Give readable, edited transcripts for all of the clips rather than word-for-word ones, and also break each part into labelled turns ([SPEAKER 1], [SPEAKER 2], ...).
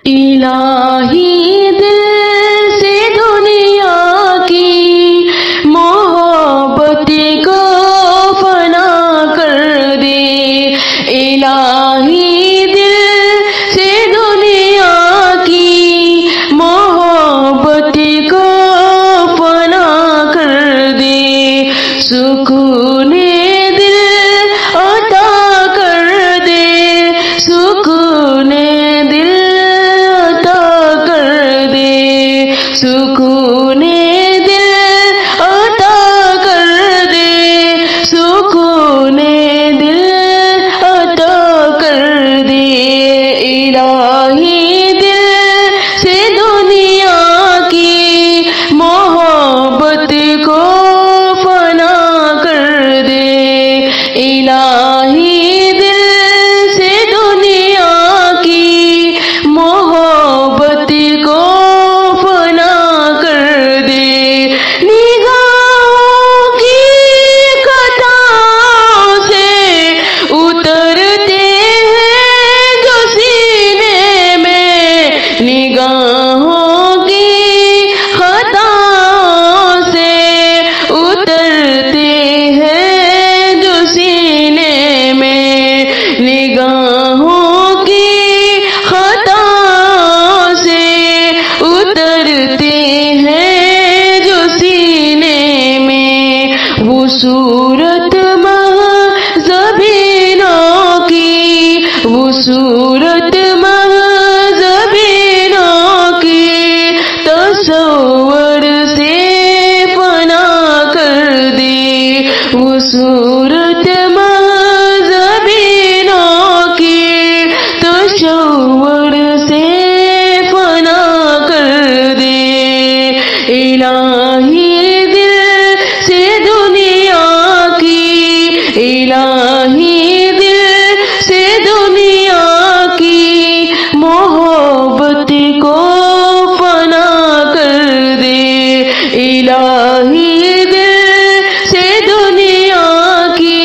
[SPEAKER 1] इलाही दिल से दुनिया की मोहब्बत को फना कर दे। इलाही दिल से दुनिया की मोहब्बत को फना कर दे। सुकून दिल अता कर दे। सुकून दिल सुकून दिल अता कर दे। सुकून दिल अता कर दे। इलाही दिल से दुनिया की मोहब्बत को फना कर दे। इलाही दिल से दुनिया की मोहब्बत को निगाहों की खताओं से उतरते हैं जो सीने में। निगाहों की खताओं से उतरते हैं जो सीने में। वो सूरत महज़बीनों की, वो सूरत तस्वर से फना कर दे। वो सूरत महज़बीनों की तस्वर से फना कर दे। इलाही दिल से दुनिया की, इलाही दिल से दुनिया की मोहब्बत को इलाही दिल से दुनिया की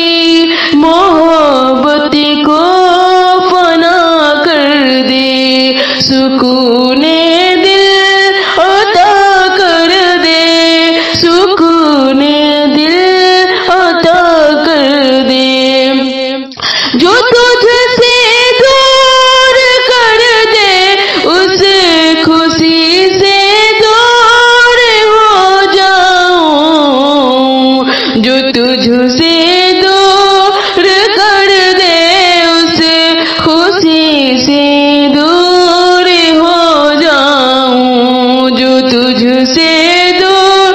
[SPEAKER 1] मोहब्बत को फना कर दे। सुकून दिल अता कर दे। सुकून दिल अता कर दे। जो तुझसे दूर कर दे उस खुशी से जो तुझसे दूर कर दे उस खुशी से दूर हो जाऊं। जो तुझसे दूर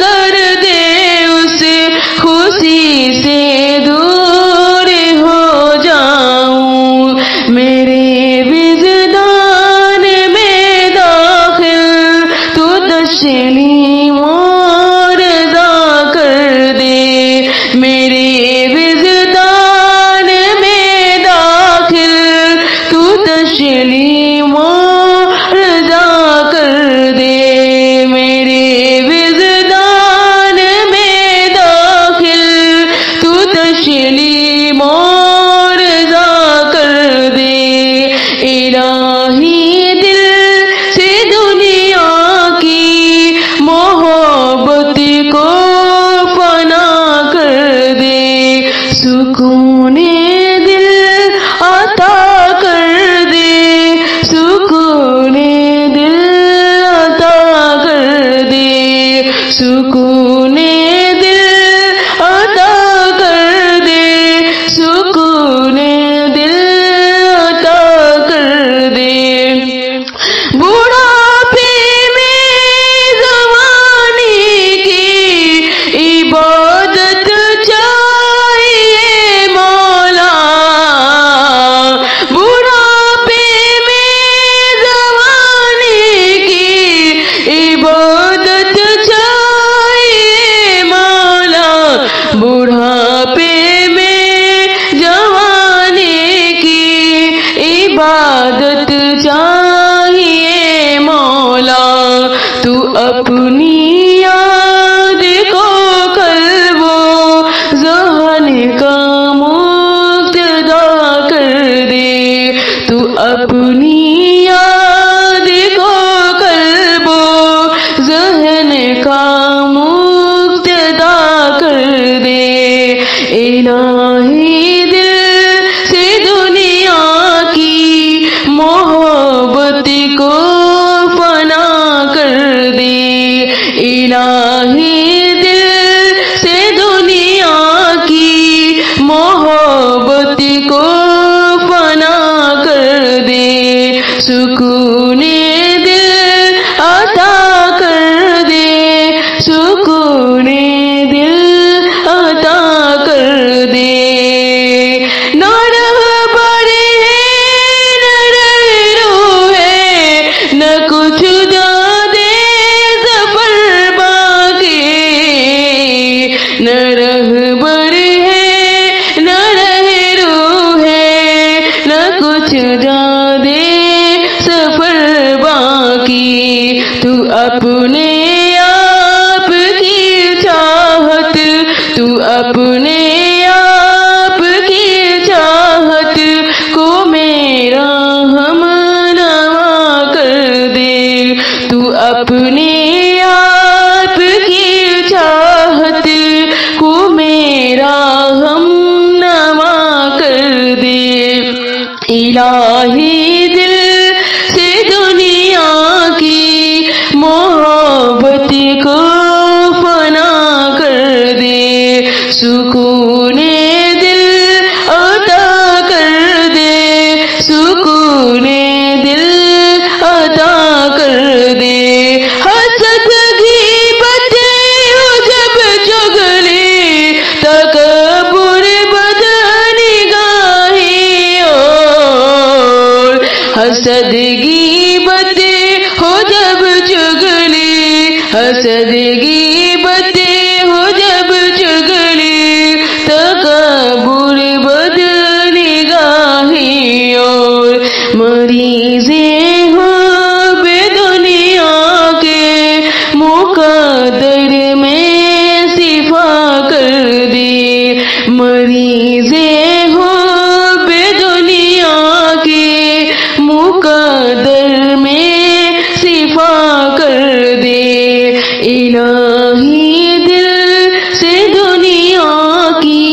[SPEAKER 1] कर दे उस खुशी से दूर हो जाऊं। मेरे विजदान में दाखिल तू तस्लीम मेरे विजदान में दाखिल तू तस्लीम रज़ा कर दे। मेरे विजदान में दाखिल तू तस्लीम रज़ा कर दे। इलाही दिल से दुनिया की मोहब्बत को सुकून दिल अता कर दे। सुकून दिल अता कर दे। सुकून दिल अता कर दे। सुकून दिल अता कर दे। बुढ़ापे में जवानी की इबादत बुढ़ापे में जवानी की इबादत चाहिए मौला। तू अपनी याद को कल्बो ज़हन का मुक्तदा कर दे। तू अपनी याद को फना कर दे। इलाही दिल से दुनिया की मोहब्बत को फना कर दे। सुकूने दिल अता कर दे, सुकूने दिल अता कर दे। न रहबर है न रहरो है, न कुछ जादे सफर बाकी। न रहबर है न रहरो है, न कुछ जादे सफर बाकी। तू अपने आप की चाहत, तू अपने आप की चाहत को मेरा हमनवा कर दे। तू अपने आप की चाहत को मेरा हमनवा कर दे। इलाही दिल से दुनिया की मोहब्बत को फना कर दे। सुकूने दिल अता कर दे, सुकूने दिल अता कर दे। हसद गीबत हो जब चुगली, तकब्बुर बदनिगाही और। हसद गीबत हो जब चुगली, हसद गीबत हो जब चुगली, तकब्बुर बदनिगाही और। मरीज़े हो बेदुनिया के मुकद्दर में शिफा कर दे। मरीज़े हो बेदुनिया के मुकद्दर में शिफा कर दे। इलाही दिल से दुनिया की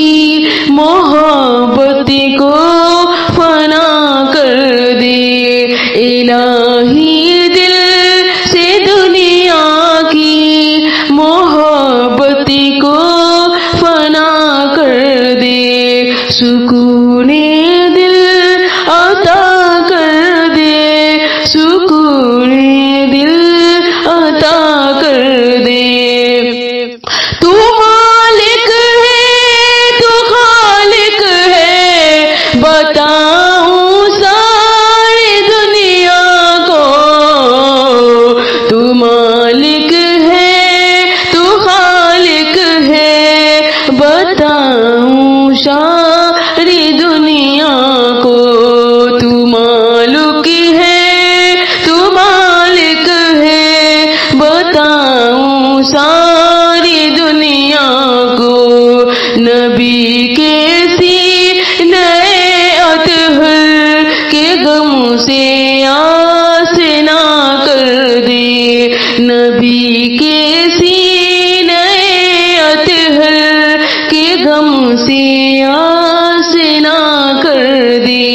[SPEAKER 1] मोहब्बत को फना कर दे। इलाही दिल से दुनिया की मोहब्बत को फना कर दे। सुकूने दिल अता कर दे, सुकूने दिल अता कर दे। तू मालिक है, तू खालिक है, बताऊं सारी दुनिया को। तू मालिक है, तू खालिक है, बताऊं सारी दुनिया को। तू मालिक है, तू मालिक है, बताऊं सारी दुनिया को। नबी के सीने अतहर के गम से आस ना कर दे। नबी के सीने अतहर के गम से आस ना कर दे।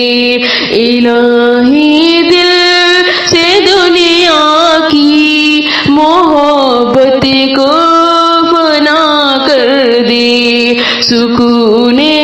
[SPEAKER 1] इलाही दिल से दुनिया की मोहब्बत को फना कर दे। सुकूने